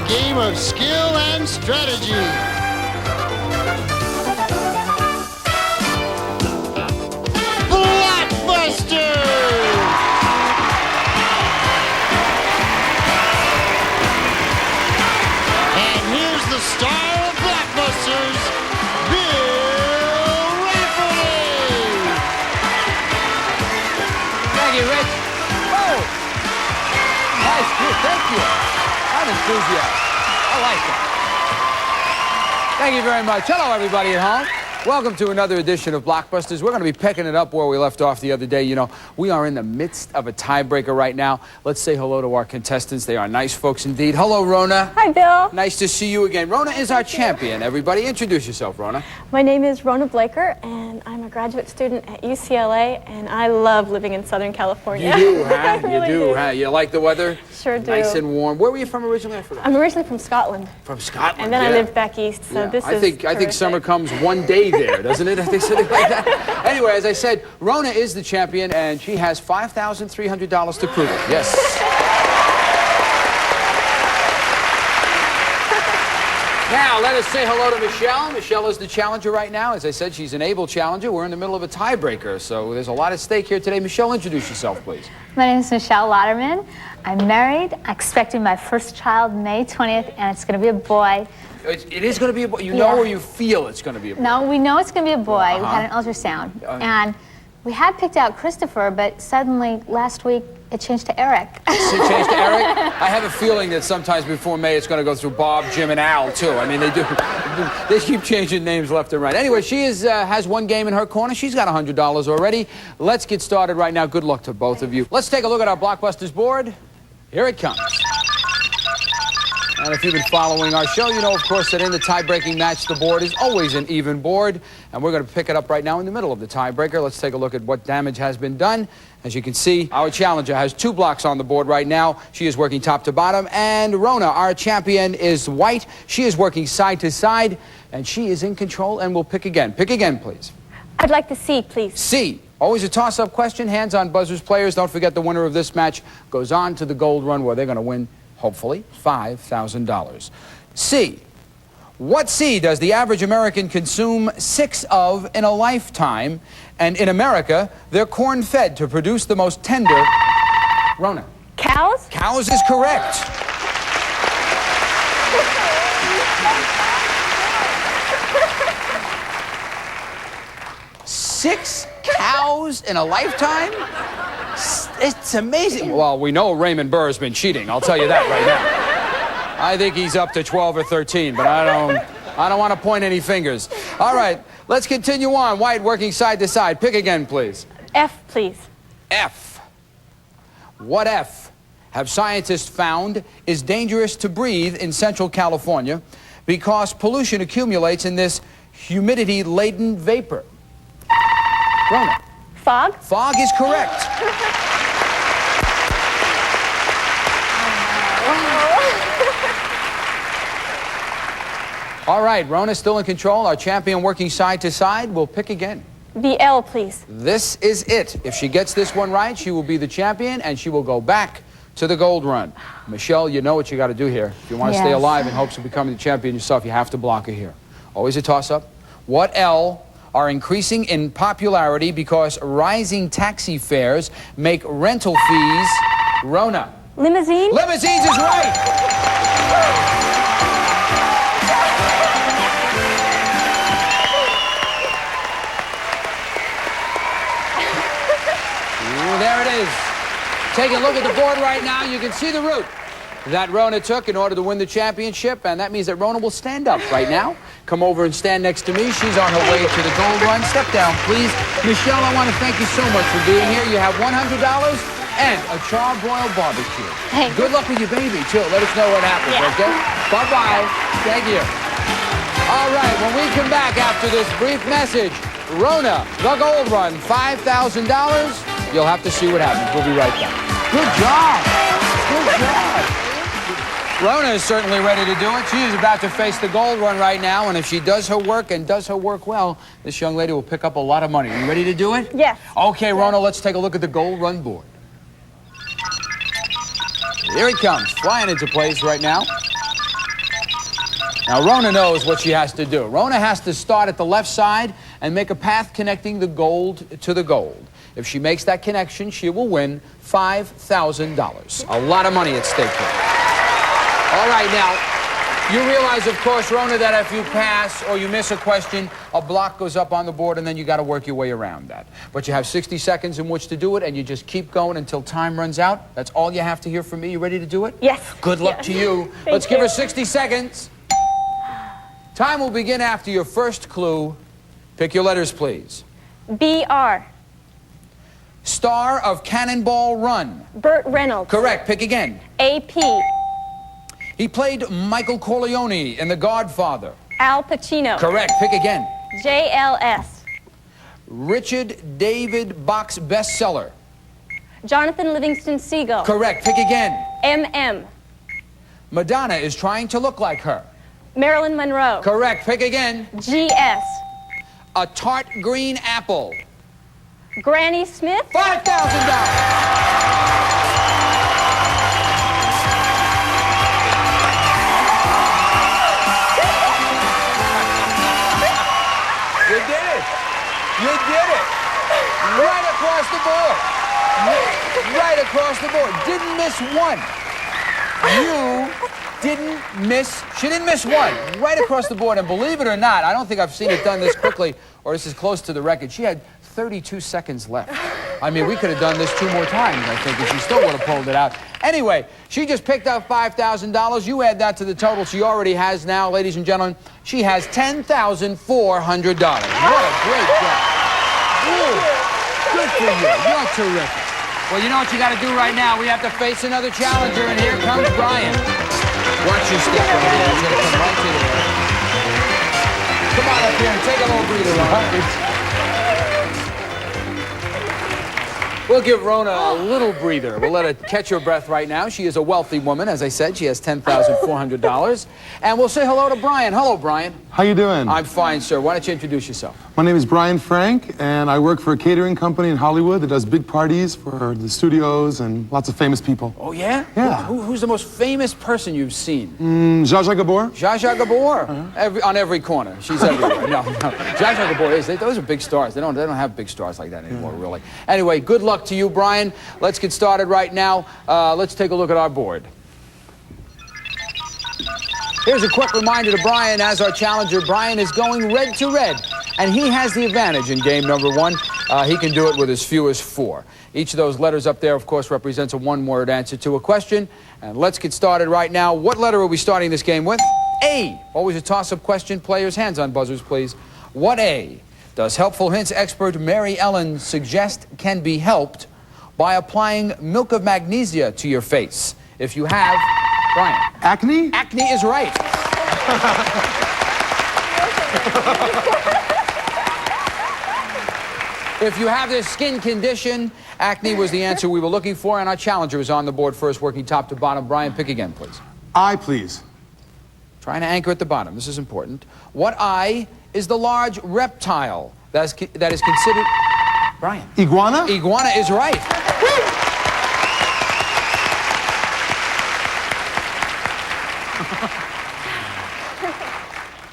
a game of skill and strategy. Blockbusters! And here's the star of Blockbusters, Rafferty! Thank you, Rich. Oh! Nice, good, thank you. I'm enthusiastic. I like that. Thank you very much. Hello, everybody at home. Welcome to another edition of Blockbusters. We're going to be picking it up where we left off the other day. You know, we are in the midst of a tiebreaker right now. Let's say hello to our contestants. They are nice folks indeed. Hello, Rona. Hi, Bill. Nice to see you again. Rona is our champion, everybody. Introduce yourself, Rona. My name is Rona Blaker, and I'm a graduate student at UCLA, and I love living in Southern California. You do, huh? I really do, huh? You like the weather? Sure do. Nice and warm. Where were you from originally? I forgot. I'm originally from Scotland. From Scotland, And then I lived back east, so this I is think terrific. summer comes one day there, doesn't it? I think something like that. Anyway, as I said, Rona is the champion, and she has $5,300 to prove it. Yes. Now, let us say hello to Michelle. Michelle is the challenger right now. As I said, she's an able challenger. We're in the middle of a tiebreaker, so there's a lot at stake here today. Michelle, introduce yourself, please. My name is Michelle Lauderman. I'm married, expecting my first child May 20th, and it's going to be a boy. It is going to be a boy. You know or you feel it's going to be a boy? No, we know it's going to be a boy. We had an ultrasound. And we had picked out Christopher, but suddenly last week it changed to Eric. It changed to Eric? I have a feeling that sometimes before May it's going to go through Bob, Jim, and Al, too. I mean, they do. They keep changing names left and right. Anyway, she has one game in her corner. She's got $100 already. Let's get started right now. Good luck to both of you. Let's take a look at our Blockbusters board. Here it comes. And if you've been following our show, you know, of course, that in the tie-breaking match, the board is always an even board. And we're going to pick it up right now in the middle of the tiebreaker. Let's take a look at what damage has been done. As you can see, our challenger has 2 blocks on the board right now. She is working top to bottom. And Rona, our champion, is white. She is working side to side. And she is in control and will pick again. Pick again, please. I'd like to see, please. C. Always a toss-up question. Hands on buzzers, players. Don't forget the winner of this match goes on to the gold run where they're going to win, hopefully, $5,000. C. What C does the average American consume 6 of in a lifetime? And in America, they're corn-fed to produce the most tender... Rona. Cows? Cows is correct. Six cows in a lifetime? It's amazing. Well, we know Raymond Burr has been cheating. I'll tell you that right now. I think he's up to 12 or 13, but I don't want to point any fingers. All right, let's continue on. White working side to side. Pick again, please. F, please. F. What F have scientists found is dangerous to breathe in Central California because pollution accumulates in this humidity-laden vapor? Rona. Fog? Fog is correct. All right, Rona's still in control. Our champion working side to side will pick again. The L, please. This is it. If she gets this one right, she will be the champion, and she will go back to the gold run. Michelle, you know what you got to do here. If you want to stay alive in hopes of becoming the champion yourself, you have to block her here. Always a toss-up. What L are increasing in popularity because rising taxi fares make rental fees... Rona. Limousine? Limousines is right! There it is. Take a look at the board right now. You can see the route that Rona took in order to win the championship, and that means that Rona will stand up right now. Come over and stand next to me. She's on her way to the gold run. Step down, please. Michelle, I want to thank you so much for being here. You have $100 and a charbroiled barbecue. Thank Good luck with your baby, too. Let us know what happens, okay? Bye-bye. Thank you. All right, when we come back after this brief message, Rona, the gold run, $5,000. You'll have to see what happens. We'll be right back. Good job. Good job. Rona is certainly ready to do it. She is about to face the gold run right now, and if she does her work and does her work well, this young lady will pick up a lot of money. Are you ready to do it? Yes. Okay, Rona, let's take a look at the gold run board. Here it comes, flying into place right now. Now, Rona knows what she has to do. Rona has to start at the left side and make a path connecting the gold to the gold. If she makes that connection, she will win $5,000. A lot of money at stake here. All right, now, you realize, of course, Rona, that if you pass or you miss a question, a block goes up on the board, and then you got to work your way around that. But you have 60 seconds in which to do it, and you just keep going until time runs out. That's all you have to hear from me. You ready to do it? Yes. Good luck to you. Let's give her 60 seconds. Time will begin after your first clue. Pick your letters, please. BR. Star of Cannonball Run. Burt Reynolds. Correct. Pick again. AP. He played Michael Corleone in The Godfather. Al Pacino. Correct. Pick again. JLS. Richard David Bach's bestseller. Jonathan Livingston Seagull. Correct. Pick again. MM. Madonna is trying to look like her. Marilyn Monroe. Correct. Pick again. GS. A tart green apple. Granny Smith. $5,000. You did it. You did it. Right across the board. Right across the board. Didn't miss one. You didn't miss. She didn't miss one. Right across the board. And believe it or not, I don't think I've seen it done this quickly or this is close to the record. She had 32 seconds left. I mean, we could have done this 2 more times, I think, and she still would have pulled it out. Anyway, she just picked up $5,000. You add that to the total she already has now, ladies and gentlemen. She has $10,400. What a great job. Ooh, good for you. You're terrific. Well, you know what you got to do right now? We have to face another challenger, and here comes Brian. Watch your step right here. He's going to come right to the air. Come on up here and take a little breather, Ron. We'll give Rona a little breather. We'll let her catch her breath right now. She is a wealthy woman. As I said, she has $10,400. And we'll say hello to Brian. Hello, Brian. How you doing? I'm fine, sir. Why don't you introduce yourself? My name is Brian Frank, and I work for a catering company in Hollywood that does big parties for the studios and lots of famous people. Oh, yeah? Yeah. Who's the most famous person you've seen? Zsa Zsa Gabor. Zsa Zsa Gabor. On every corner. She's everywhere. No. Zsa Zsa Gabor is. Those are big stars. They don't have big stars like that anymore, really. Anyway, good luck to you, Brian. Let's get started right now. Let's take a look at our board. Here's a quick reminder to Brian as our challenger. Brian is going red to red, and he has the advantage in game number 1. He can do it with as few as 4. Each of those letters up there, of course, represents a one-word answer to a question. And let's get started right now. What letter are we starting this game with? A. Always a toss-up question. Players, hands on buzzers, please. What A does Helpful Hints expert Mary Ellen suggest can be helped by applying milk of magnesia to your face? If you have, Brian. Acne? Acne is right. If you have this skin condition, acne was the answer we were looking for, and our challenger is on the board first, working top to bottom. Brian, pick again, please. I, please. Trying to anchor at the bottom. This is important. What eye is the large reptile that is considered... Brian. Iguana? Iguana is right.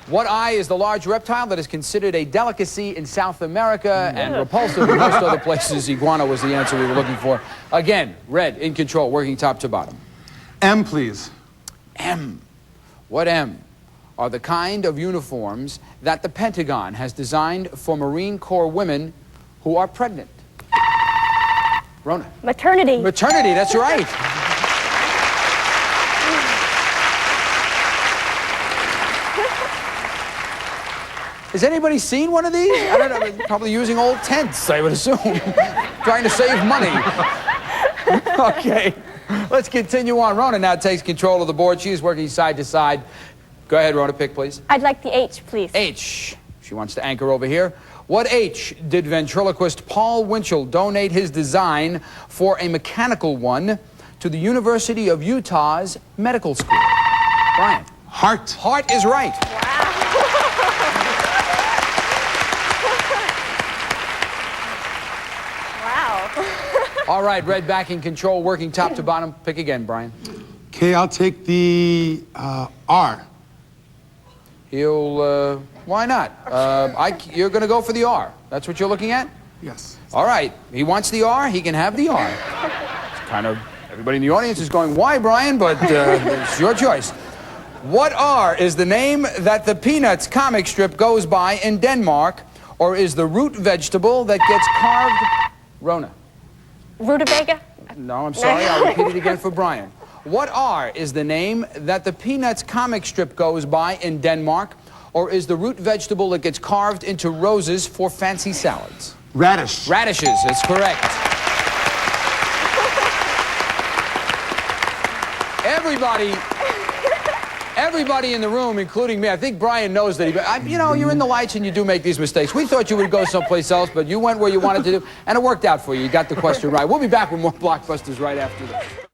What eye is the large reptile that is considered a delicacy in South America and repulsive in most other places? Iguana was the answer we were looking for. Again, red, in control, working top to bottom. M, please. M. What M are the kind of uniforms that the Pentagon has designed for Marine Corps women who are pregnant? Rona. Maternity. Maternity, that's right. Has anybody seen one of these? I don't know, probably using old tents, I would assume. Trying to save money. Okay, let's continue on. Rona now takes control of the board. She is working side to side. Go ahead, Rona, pick, please. I'd like the H, please. H. She wants to anchor over here. What H did ventriloquist Paul Winchell donate his design for a mechanical one to the University of Utah's medical school? Brian. Heart. Heart is right. All right, red back in control, working top to bottom. Pick again, Brian. Okay, I'll take the R. He'll, why not? You're going to go for the R. That's what you're looking at? Yes. All right. He wants the R. He can have the R. It's kind of, everybody in the audience is going, why, Brian? But it's your choice. What R is the name that the Peanuts comic strip goes by in Denmark, or is the root vegetable that gets carved? Rona. Rutabaga? No, I'm sorry. I'll repeat it again for Brian. What R is the name that the Peanuts comic strip goes by in Denmark, or is the root vegetable that gets carved into roses for fancy salads? Radish. Radishes, that's correct. Everybody in the room, including me, I think Brian knows that you know, you're in the lights and you do make these mistakes. We thought you would go someplace else, but you went where you wanted to do, and it worked out for you. You got the question right. We'll be back with more Blockbusters right after this.